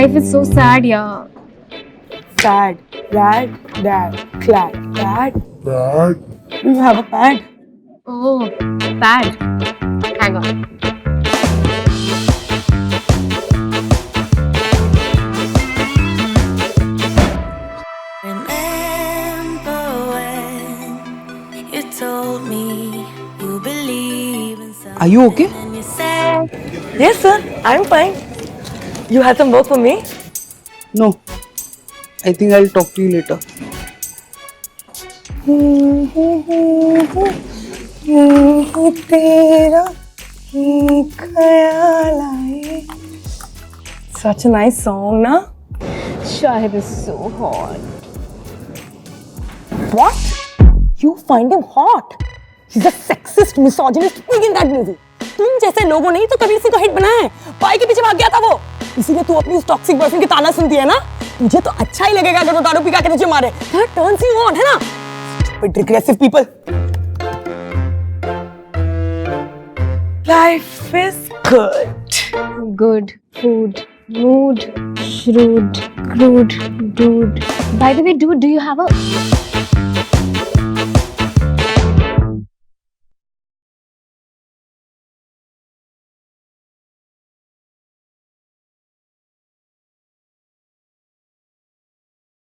Life is so sad, yeah. Sad, rad, dad, clad, dad. Dad. Do you have a pad? Oh, bad. Hang on. Remember when you told me you believe in something. Are you okay? And you said Yes, sir. I'm fine. You had some work for me? No. I think I'll talk to you later. Such a nice song, na? Shahid is so hot. What? You find him hot? He's a sexist, misogynist pig in that movie. तुम जैसे लोगों ने तो कभी इसी को hit बनाया है. पाई के पीछे भाग गया था वो. इसीलिए तू अपनी उस टॉक्सिक बॉयफ्रेंड की ताना सुनती है ना? तुझे तो अच्छा ही लगेगा अगर वो दारू पी के तुझे मारे. That turns you on, है ना? But regressive people. Life is good. Good. Food. Mood. Shrewd. Crude. Dude. By the way, dude, do you have a